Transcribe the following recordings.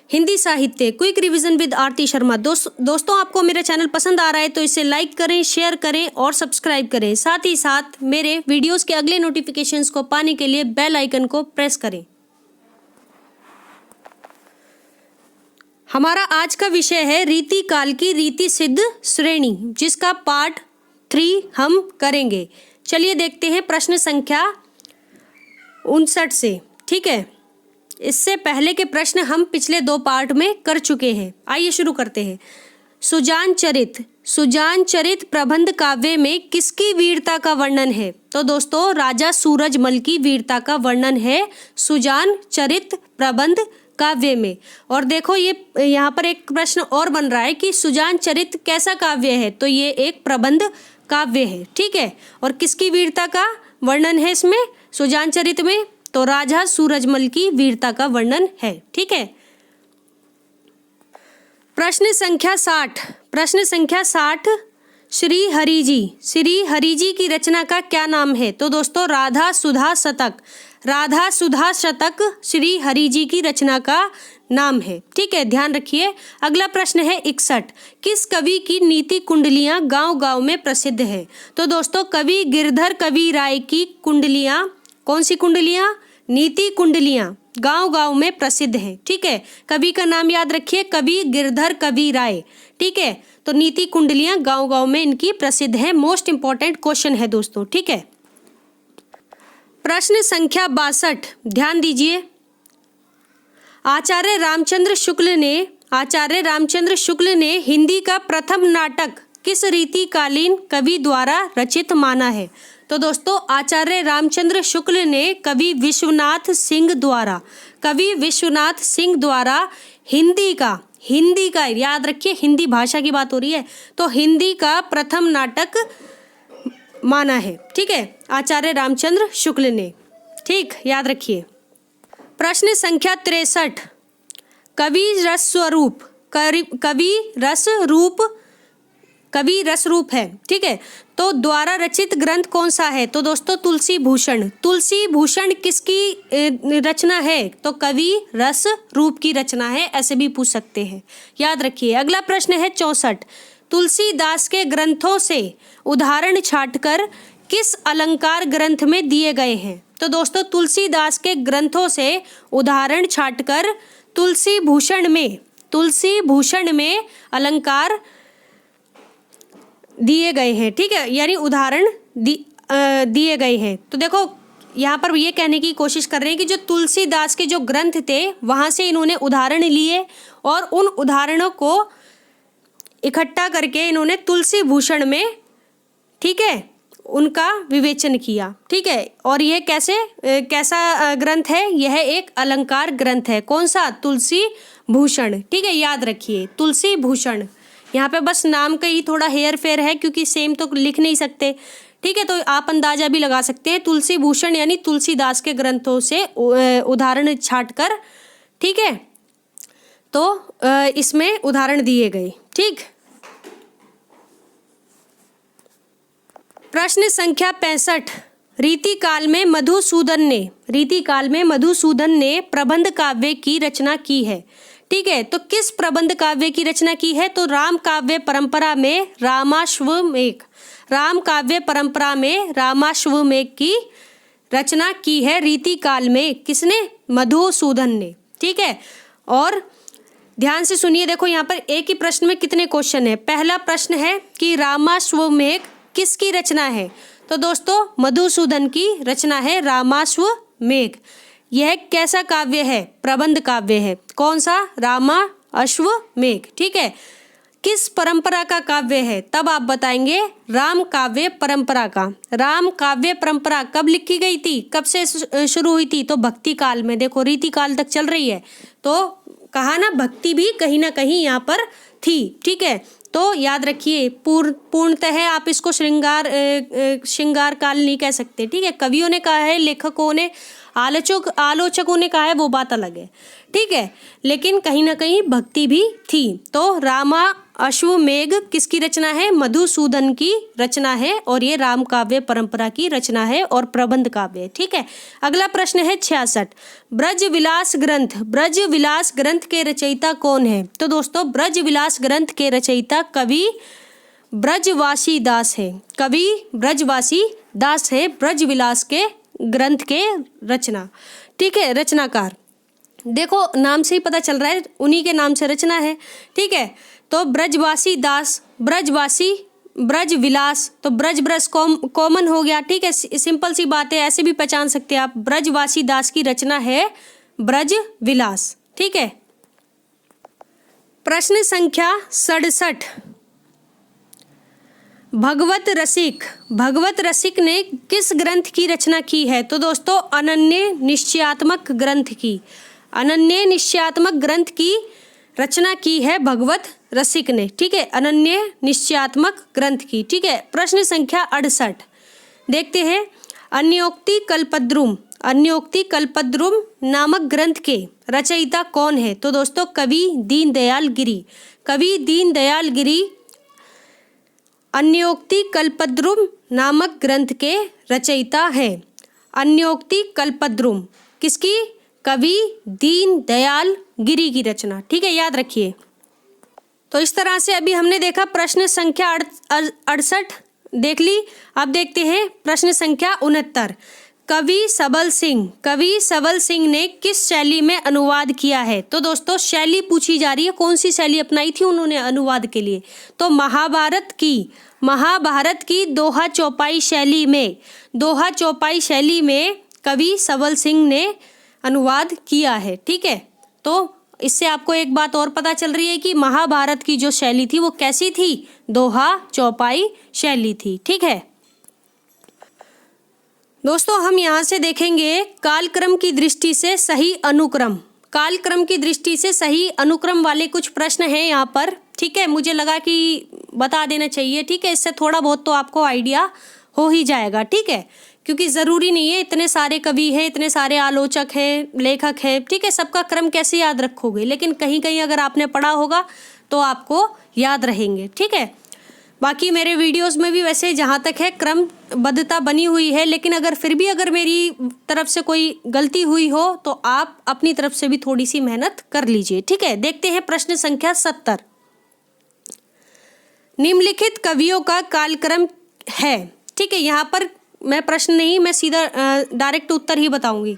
हिंदी साहित्य quick revision with आरती शर्मा। दोस्तों आपको मेरा चैनल पसंद आ रहा है तो इसे लाइक करें, शेयर करें और सब्सक्राइब करें। साथ ही साथ मेरे वीडियोस के अगले नोटिफिकेशंस को पाने के लिए बेल आइकन को प्रेस करें। हमारा आज का विषय है रीति काल की रीति सिद्ध श्रेणी, जिसका पार्ट 3 हम करेंगे। चलिए देखते हैं प्रश्न संख्या 59 से। ठीक है, इससे पहले के प्रश्न हम पिछले 2 पार्ट में कर चुके हैं। आइए शुरू करते हैं। सुजान चरित प्रबंध काव्य में किसकी वीरता का वर्णन है? तो दोस्तों राजा सूरजमल की वीरता का वर्णन है सुजान चरित प्रबंध काव्य में। और देखो ये यहाँ पर एक प्रश्न और बन रहा है कि सुजान चरित कैसा काव्य है? तो ये एक प्रबंध काव्य है। ठीक है, और किसकी वीरता का वर्णन है इसमें सुजान चरित में? तो राजा सूरजमल की वीरता का वर्णन है। ठीक है, प्रश्न संख्या 60 श्री हरिजी की रचना का क्या नाम है? तो दोस्तों राधा सुधा शतक श्री हरिजी की रचना का नाम है। ठीक है, ध्यान रखिए। अगला प्रश्न है 61, किस कवि की नीति कुंडलियां गांव-गांव में प्रसिद्ध है? तो दोस्तों कवि गिरधर कवि राय की कुंडलियां, कौन सी कुंडलियां? नीति कुंडलियां गांव-गांव में प्रसिद्ध हैं। ठीक है, कवि का नाम याद रखिए, कवि गिरधर कवि राय। ठीक है, तो नीति कुंडलियां गांव-गांव में इनकी प्रसिद्ध है। मोस्ट इंपॉर्टेंट क्वेश्चन है दोस्तों। ठीक है, प्रश्न संख्या 62 ध्यान दीजिए। आचार्य रामचंद्र शुक्ल ने हिंदी का प्रथम नाटक किस रीतिकालीन कवि द्वारा रचित माना है? तो दोस्तों आचार्य रामचंद्र शुक्ल ने कवि विश्वनाथ सिंह द्वारा हिंदी का याद रखिए, हिंदी भाषा की बात हो रही है, तो हिंदी का प्रथम नाटक माना है। ठीक है, आचार्य रामचंद्र शुक्ल ने। ठीक, याद रखिए। प्रश्न संख्या 63 कवि रस रूप है। ठीक है, तो द्वारा रचित ग्रंथ कौन सा है? तो दोस्तों तुलसी भूषण किसकी रचना है? तो कवि रस रूप की रचना है, ऐसे भी पूछ सकते हैं, याद रखिए। अगला प्रश्न है 64, तुलसीदास के ग्रंथों से उदाहरण छांटकर किस अलंकार ग्रंथ में दिए गए हैं? तो दोस्तों तुलसीदास के ग्रंथों से उदाहरण छांटकर तुलसी भूषण में अलंकार दिए गए हैं। ठीक है, यानी उदाहरण दिए गए हैं। तो देखो यहाँ पर ये कहने की कोशिश कर रहे हैं कि जो तुलसीदास के जो ग्रंथ थे वहाँ से इन्होंने उदाहरण लिए और उन उदाहरणों को इकट्ठा करके इन्होंने तुलसी भूषण में, ठीक है, उनका विवेचन किया। ठीक है, और यह कैसा ग्रंथ है? यह एक अलंकार ग्रंथ है। कौन सा? तुलसी भूषण। ठीक है, याद रखिए तुलसी भूषण। यहाँ पे बस नाम का ही थोड़ा हेयर फेयर है क्योंकि सेम तो लिख नहीं सकते। ठीक है, तो आप अंदाजा भी लगा सकते हैं, तुलसी भूषण यानी तुलसीदास के ग्रंथों से उदाहरण छांटकर, ठीक है, तो इसमें उदाहरण दिए गए। ठीक, प्रश्न संख्या 65 रीतिकाल में मधुसूदन ने प्रबंध काव्य की रचना की है। ठीक है, तो किस प्रबंध काव्य की रचना की है? तो राम काव्य परंपरा में रामाश्वमेघ की रचना की है रीतिकाल में। किसने? मधुसूदन ने। ठीक है, और ध्यान से सुनिए, देखो यहाँ पर एक ही प्रश्न में कितने क्वेश्चन है। पहला प्रश्न है कि रामाश्वमेघ किसकी रचना है? तो दोस्तों मधुसूदन की रचना है रामाश्वमेघ। यह कैसा काव्य है? प्रबंध काव्य है। कौन सा? रामाश्वमेघ। ठीक है, किस परंपरा का काव्य है? तब आप बताएंगे राम काव्य परंपरा का। राम काव्य परंपरा कब लिखी गई थी? कब से शुरू हुई थी? तो भक्ति काल में। देखो रीति काल तक चल रही है, तो कहा ना भक्ति भी कहीं ना कहीं यहाँ पर थी। ठीक है, तो याद रखिए पूर्णतः आप इसको श्रृंगार काल नहीं कह सकते। ठीक है, कवियों ने कहा है, लेखकों ने आलोचकों ने कहा है वो बात अलग है, ठीक है, लेकिन कहीं ना कहीं भक्ति भी थी। तो रामा अश्वमेघ किसकी रचना है? मधुसूदन की रचना है, और ये राम काव्य परंपरा की रचना है और प्रबंध काव्य है, ठीक है। अगला प्रश्न है 66, ब्रजविलास ग्रंथ के रचयिता कौन है? तो दोस्तों ब्रजविलास ग्रंथ के रचयिता कवि ब्रजवासी दास है, कवि ब्रजवासी दास है ब्रजविलास के ग्रंथ के रचना, ठीक है, रचनाकार। देखो नाम से ही पता चल रहा है उन्हीं के नाम से रचना है, ठीक है। तो ब्रजवासी दास, ब्रजवासी, ब्रजविलास, तो ब्रज कॉमन हो गया, ठीक है, सिंपल सी बात है, ऐसे भी पहचान सकते हैं आप। ब्रजवासी दास की रचना है ब्रजविलास, ठीक है। प्रश्न संख्या 67, भगवत रसिक ने किस ग्रंथ की रचना की है? तो दोस्तों अनन्य निश्चयात्मक ग्रंथ की रचना की है भगवत रसिक ने, ठीक है, अनन्य निश्चयात्मक ग्रंथ की, ठीक है। प्रश्न संख्या 68 देखते हैं, अन्योक्ति कल्पद्रुम नामक ग्रंथ के रचयिता कौन है? तो दोस्तों कवि दीनदयाल गिरी अन्योक्ति कल्पद्रुम नामक ग्रंथ के रचयिता है। अन्योक्ति कल्पद्रुम किसकी? कवि दीनदयाल गिरी की रचना, ठीक है, याद रखिए। तो इस तरह से अभी हमने देखा प्रश्न संख्या 68 देख ली। अब देखते हैं प्रश्न संख्या 69, कवि सबल सिंह ने किस शैली में अनुवाद किया है? तो दोस्तों शैली पूछी जा रही है, कौन सी शैली अपनाई थी उन्होंने अनुवाद के लिए? तो महाभारत की दोहा चौपाई शैली में कवि सबल सिंह ने अनुवाद किया है, ठीक है। तो इससे आपको एक बात और पता चल रही है कि महाभारत की जो शैली थी वो कैसी थी? दोहा चौपाई शैली थी, ठीक है। दोस्तों हम यहाँ से देखेंगे कालक्रम की दृष्टि से सही अनुक्रम वाले कुछ प्रश्न हैं यहाँ पर, ठीक है। मुझे लगा कि बता देना चाहिए, ठीक है, इससे थोड़ा बहुत तो आपको आइडिया हो ही जाएगा, ठीक है, क्योंकि ज़रूरी नहीं है, इतने सारे कवि हैं, इतने सारे आलोचक हैं, लेखक हैं, ठीक है, सबका क्रम कैसे याद रखोगे, लेकिन कहीं कहीं अगर आपने पढ़ा होगा तो आपको याद रहेंगे, ठीक है। बाकी मेरे वीडियोस में भी वैसे जहाँ तक है क्रमबद्धता बनी हुई है, लेकिन अगर मेरी तरफ से कोई गलती हुई हो तो आप अपनी तरफ से भी थोड़ी सी मेहनत कर लीजिए, ठीक है। देखते हैं प्रश्न संख्या 70, निम्नलिखित कवियों का कालक्रम है, ठीक है। यहाँ पर मैं प्रश्न नहीं, मैं सीधा डायरेक्ट उत्तर ही बताऊंगी।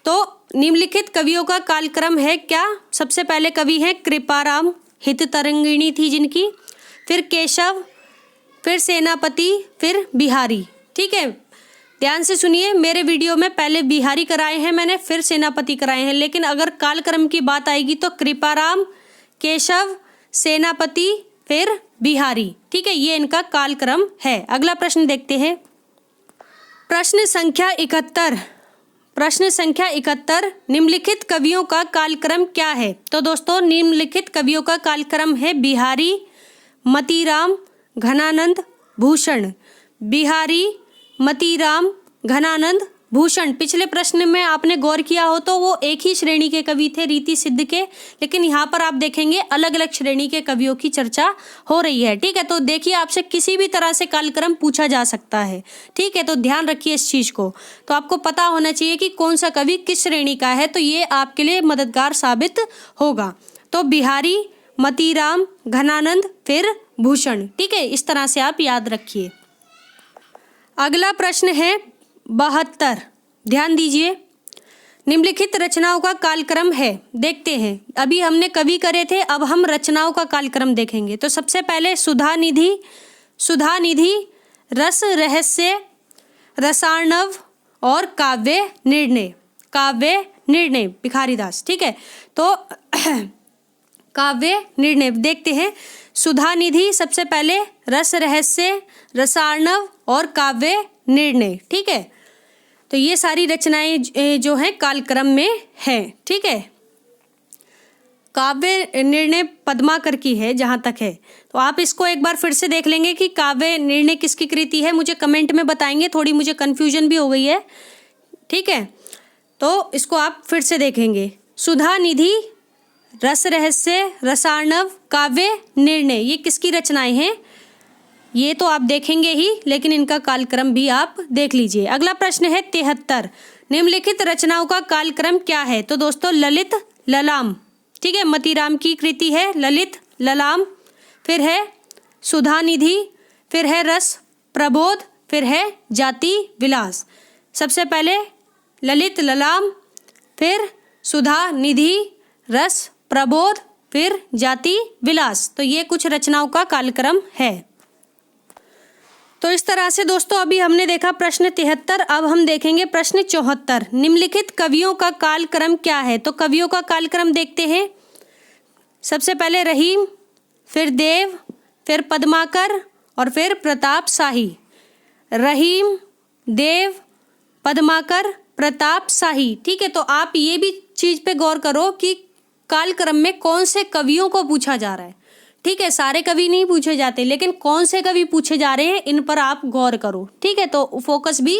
तो निम्नलिखित कवियों का कालक्रम है क्या? सबसे पहले कवि हैं कृपाराम, हित तरंगिणी थी जिनकी, फिर केशव, फिर सेनापति, फिर बिहारी, ठीक है। ध्यान से सुनिए, मेरे वीडियो में पहले बिहारी कराए हैं मैंने, फिर सेनापति कराए हैं, लेकिन अगर कालक्रम की बात आएगी तो कृपाराम, केशव, सेनापति, फिर बिहारी, ठीक है, ये इनका कालक्रम है। अगला प्रश्न देखते हैं, प्रश्न संख्या 71, निम्नलिखित कवियों का कालक्रम क्या है? तो दोस्तों निम्नलिखित कवियों का कालक्रम है बिहारी, मतीराम, घनानंद, भूषण। बिहारी, मतीराम, घनानंद, भूषण। पिछले प्रश्न में आपने गौर किया हो तो वो एक ही श्रेणी के कवि थे, रीति सिद्ध के, लेकिन यहाँ पर आप देखेंगे अलग अलग श्रेणी के कवियों की चर्चा हो रही है, ठीक है। तो देखिए आपसे किसी भी तरह से कालक्रम पूछा जा सकता है, ठीक है, तो ध्यान रखिए इस चीज़ को। तो आपको पता होना चाहिए कि कौन सा कवि किस श्रेणी का है, तो ये आपके लिए मददगार साबित होगा। तो बिहारी, मतीराम, घनानंद, फिर भूषण, ठीक है, इस तरह से आप याद रखिए। अगला प्रश्न है 72, ध्यान दीजिए, निम्नलिखित रचनाओं का कालक्रम है। देखते हैं, अभी हमने कवि करे थे, अब हम रचनाओं का कालक्रम देखेंगे। तो सबसे पहले सुधा निधि, रस रहस्य, रसार्णव और काव्य निर्णय भिखारीदास, ठीक है। तो काव्य निर्णय देखते हैं, सुधा निधि सबसे पहले, रस रहस्य, रसार्णव और काव्य निर्णय, ठीक है। तो ये सारी रचनाएं जो हैं कालक्रम में हैं, ठीक है। काव्य निर्णय पद्माकर की है जहाँ तक है, तो आप इसको एक बार फिर से देख लेंगे कि काव्य निर्णय किसकी कृति है, मुझे कमेंट में बताएंगे, थोड़ी मुझे कन्फ्यूजन भी हो गई है, ठीक है। तो इसको आप फिर से देखेंगे। सुधा निधि, रस रहस्य, रसार्णव, काव्य निर्णय, ये किसकी रचनाएं हैं? ये तो आप देखेंगे ही, लेकिन इनका कालक्रम भी आप देख लीजिए। अगला प्रश्न है 73, निम्नलिखित रचनाओं का कालक्रम क्या है? तो दोस्तों ललित ललाम, ठीक है, मतीराम की कृति है ललित ललाम, फिर है सुधा निधि, फिर है रस प्रबोध, फिर है जाति विलास। सबसे पहले ललित ललाम, फिर सुधा निधि, रस प्रबोध, फिर जाति विलास। तो ये कुछ रचनाओं का कालक्रम है। तो इस तरह से दोस्तों अभी हमने देखा प्रश्न 73, अब हम देखेंगे प्रश्न 74, निम्नलिखित कवियों का कालक्रम क्या है? तो कवियों का कालक्रम देखते हैं। सबसे पहले रहीम, फिर देव, फिर पद्माकर और फिर प्रताप शाही। रहीम, देव, पद्माकर, प्रताप शाही, ठीक है। तो आप ये भी चीज़ पे गौर करो कि कालक्रम में कौन से कवियों को पूछा जा रहा है, ठीक है। सारे कवि नहीं पूछे जाते, लेकिन कौन से कवि पूछे जा रहे हैं इन पर आप गौर करो, ठीक है। तो फोकस भी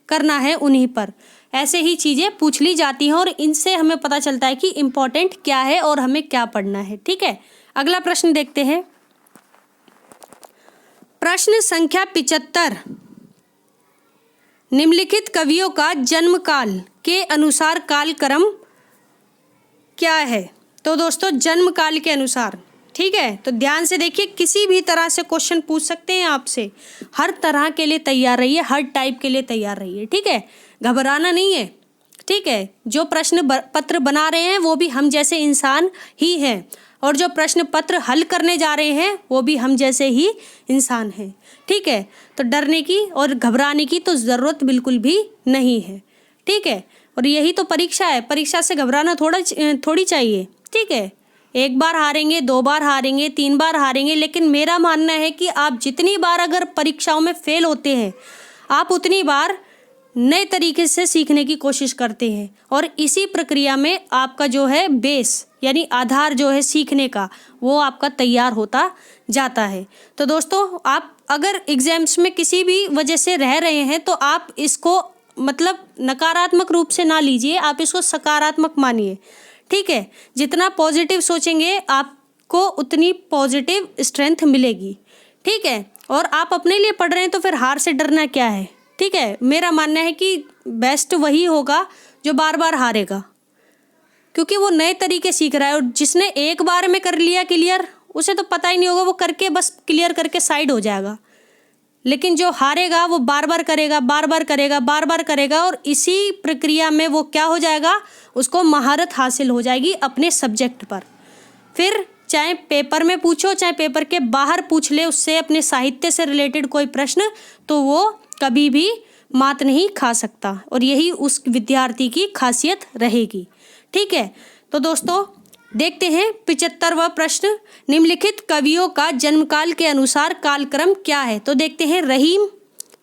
करना है उन्हीं पर। ऐसे ही चीज़ें पूछ ली जाती हैं और इनसे हमें पता चलता है कि इम्पोर्टेंट क्या है और हमें क्या पढ़ना है, ठीक है। अगला प्रश्न देखते हैं, प्रश्न संख्या 75, निम्नलिखित कवियों का जन्म काल के अनुसार कालक्रम क्या है? तो दोस्तों जन्म काल के अनुसार, ठीक है। तो ध्यान से देखिए, किसी भी तरह से क्वेश्चन पूछ सकते हैं आपसे, हर तरह के लिए तैयार रहिए, हर टाइप के लिए तैयार रहिए, ठीक है। घबराना नहीं है, ठीक है। जो प्रश्न पत्र बना रहे हैं वो भी हम जैसे इंसान ही हैं, और जो प्रश्न पत्र हल करने जा रहे हैं वो भी हम जैसे ही इंसान हैं, ठीक है। तो डरने की और घबराने की तो ज़रूरत बिल्कुल भी नहीं है, ठीक है। और यही तो परीक्षा है, परीक्षा से घबराना थोड़ी चाहिए, ठीक है। एक बार हारेंगे, 2 बार हारेंगे, 3 बार हारेंगे, लेकिन मेरा मानना है कि आप जितनी बार अगर परीक्षाओं में फेल होते हैं, आप उतनी बार नए तरीके से सीखने की कोशिश करते हैं, और इसी प्रक्रिया में आपका जो है बेस यानी आधार जो है सीखने का, वो आपका तैयार होता जाता है। तो दोस्तों आप अगर एग्जाम्स में किसी भी वजह से रह रहे हैं तो आप इसको मतलब नकारात्मक रूप से ना लीजिए, आप इसको सकारात्मक मानिए, ठीक है। जितना पॉजिटिव सोचेंगे आपको उतनी पॉजिटिव स्ट्रेंथ मिलेगी, ठीक है। और आप अपने लिए पढ़ रहे हैं तो फिर हार से डरना क्या है, ठीक है। मेरा मानना है कि बेस्ट वही होगा जो बार बार हारेगा, क्योंकि वो नए तरीके सीख रहा है, और जिसने एक बार में कर लिया क्लियर, उसे तो पता ही नहीं होगा, वो करके बस क्लियर करके साइड हो जाएगा। लेकिन जो हारेगा वो बार बार करेगा, बार बार करेगा, बार बार करेगा, और इसी प्रक्रिया में वो क्या हो जाएगा, उसको महारत हासिल हो जाएगी अपने सब्जेक्ट पर। फिर चाहे पेपर में पूछो, चाहे पेपर के बाहर पूछ ले उससे अपने साहित्य से रिलेटेड कोई प्रश्न, तो वो कभी भी मात नहीं खा सकता, और यही उस विद्यार्थी की खासियत रहेगी, ठीक है। तो दोस्तों देखते हैं 75वां प्रश्न, निम्नलिखित कवियों का जन्मकाल के अनुसार कालक्रम क्या है? तो देखते हैं रहीम,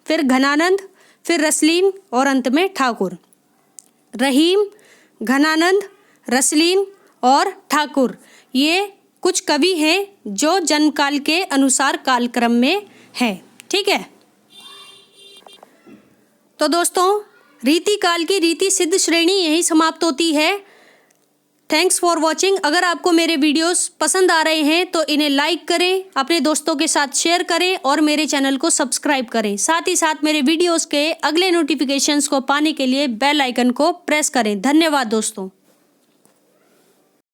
फिर घनानंद, फिर रसलीन और अंत में ठाकुर। रहीम, घनानंद, रसलीन और ठाकुर, ये कुछ कवि हैं जो जन्मकाल के अनुसार कालक्रम में हैं, ठीक है। तो दोस्तों रीति काल की रीति सिद्ध श्रेणी यही समाप्त होती है। Thanks for watching. अगर आपको मेरे वीडियोस पसंद आ रहे हैं तो इन्हें लाइक करें, अपने दोस्तों के साथ शेयर करें और मेरे चैनल को सब्सक्राइब करें। साथ ही साथ मेरे वीडियोस के अगले नोटिफिकेशंस को पाने के लिए बेल आइकन को प्रेस करें। धन्यवाद दोस्तों।